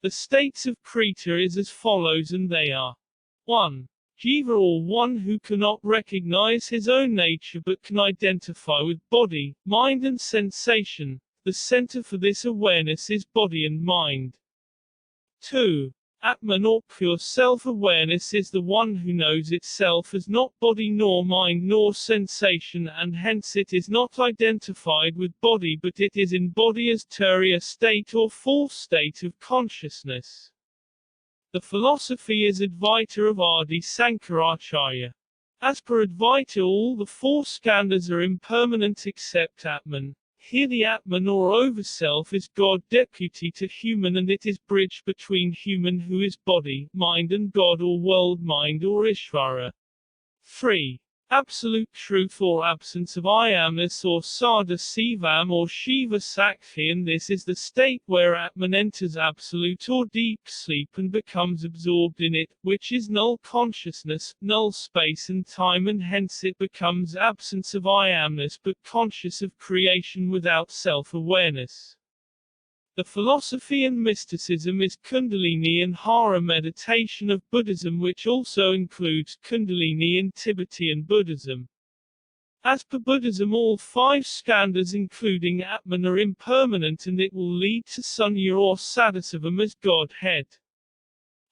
The states of Krita is as follows, and they are: 1. Jiva, or one who cannot recognize his own nature but can identify with body, mind and sensation. The center for this awareness is body and mind. 2. Atman, or pure self-awareness, is the one who knows itself as not body nor mind nor sensation, and hence it is not identified with body but it is in body as Turiya State or fourth state of consciousness. The philosophy is Advaita of Adhi Sankaracharya. As per Advaita, all the four Skandas are impermanent except Atman.Here the Atman, or Overself, is God deputy to human, and it is bridge between human, who is body, mind, and God, or world mind, or Ishvara. 3. Absolute truth, or absence of Iamness, or Sada Sivam, or Siva Sakthi, and this is the state where Atman enters absolute or deep sleep and becomes absorbed in it, which is null consciousness, null space and time, and hence it becomes absence of Iamness but conscious of creation without self-awareness. The philosophy and mysticism is Kundalini and Hara meditation of Buddhism, which also includes Kundalini and Tibetan Buddhism. As per Buddhism, all 5 Skandas including Atman are impermanent, and it will lead to Sunya or SadaSivam as Godhead.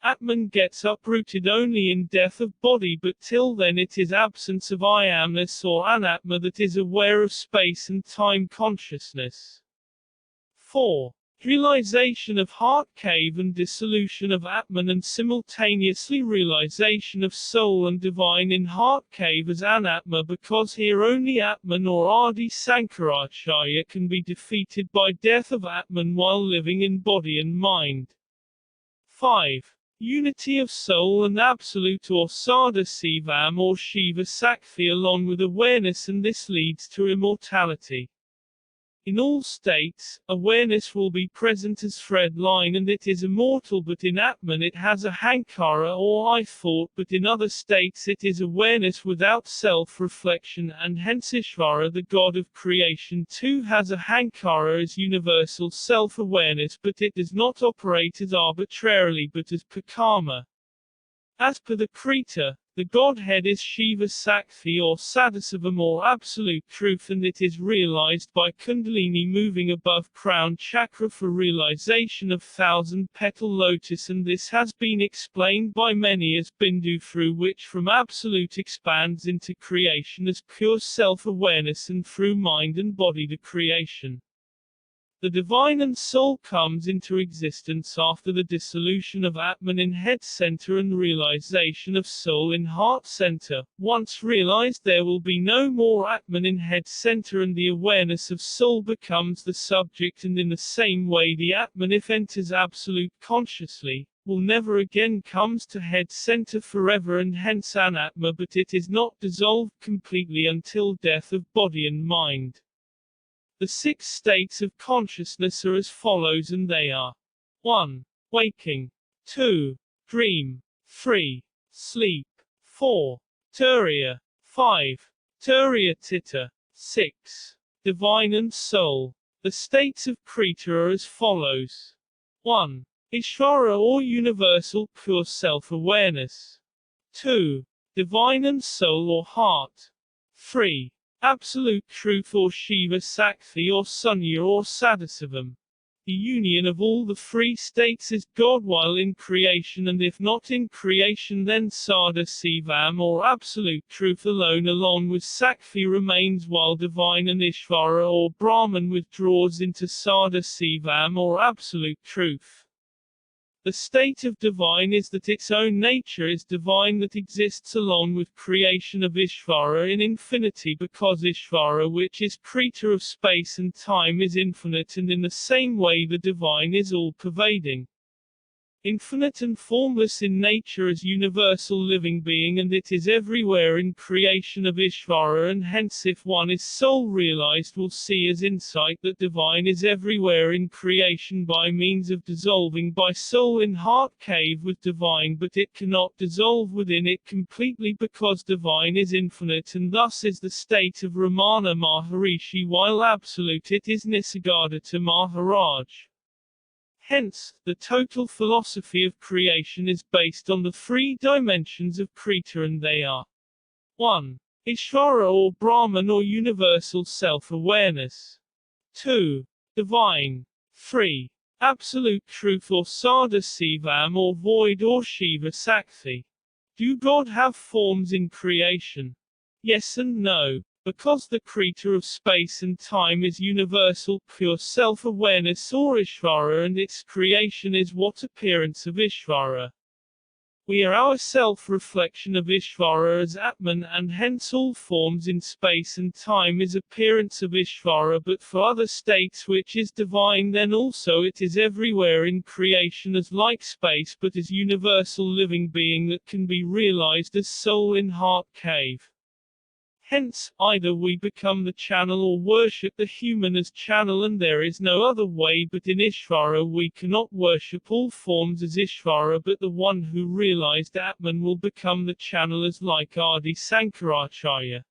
Atman gets uprooted only in death of body, but till then it is absence of Iamness or Anatma that is aware of space and time consciousness. 4. Realization of heart cave and dissolution of Atman, and simultaneously realization of soul and divine in heart cave as Anatma, because here only Atman or Adhi Sankaracharya can be defeated by death of Atman while living in body and mind. 5. Unity of soul and absolute or Sada Sivam or Siva Sakthi along with awareness, and this leads to immortality. In all states, awareness will be present as thread line and it is immortal, but in Atman it has a hankara or I thought, but in other states it is awareness without self-reflection, and hence Ishvara, the god of creation, too has a hankara as universal self-awareness, but it does not operate as arbitrarily but as per karma. As per the Krita, the Godhead is Siva Sakthi or SadaSivam or absolute truth, and it is realized by Kundalini moving above crown chakra for realization of thousand-petal lotus, and this has been explained by many as Bindu, through which from absolute expands into creation as pure self-awareness, and through mind and body the creation. The divine and soul comes into existence after the dissolution of Atman in head center and realization of soul in heart center. Once realized, there will be no more Atman in head center, and the awareness of soul becomes the subject, and in the same way the Atman, if enters absolute consciously, will never again comes to head center forever, and hence Anatma, but it is not dissolved completely until death of body and mind. The 6 states of consciousness are as follows, and they are: 1. Waking. 2. Dream. 3. Sleep. 4. Turiya. 5. Turiya Titta. 6. Divine and soul. The states of Krita are as follows: 1. Ishvara or universal pure self-awareness. 2. Divine and soul or heart. 3. Absolute truth or Siva Sakthi or Sunya or SadaSivam. The union of all the 3 states is God while in creation, and if not in creation then Sada Sivam or absolute truth alone along with Sakthi remains, while divine and Ishvara or Brahman withdraws into Sada Sivam or absolute truth. The state of divine is that its own nature is divine, that exists along with creation of Ishvara in infinity, because Ishvara, which is creator of space and time, is infinite, and in the same way the divine is all-pervading, infinite and formless in nature as universal living being, and it is everywhere in creation of Ishvara, and hence if one is soul-realized will see as insight that divine is everywhere in creation by means of dissolving by soul in heart cave with divine, but it cannot dissolve within it completely because divine is infinite, and thus is the state of Ramana Maharishi, while absolute it is Nisargadatta Maharaj. Hence, the total philosophy of creation is based on the three dimensions of Krita, and they are 1. Ishvara or Brahman or universal self-awareness. 2. Divine. 3. Absolute truth or Sada Sivam or void or Siva Sakthi. Do God have forms in creation? Yes and no. Because the Krita of space and time is universal, pure self-awareness or Ishvara, and its creation is what appearance of Ishvara. We are our self-reflection of Ishvara as Atman, and hence all forms in space and time is appearance of Ishvara, but for other states which is divine, then also it is everywhere in creation as like space, but as universal living being that can be realized as soul in heart cave. Hence, either we become the channel or worship the human as channel, and there is no other way, but in Ishvara we cannot worship all forms as Ishvara, but the one who realized Atman will become the channel as like Adhi Sankaracharya.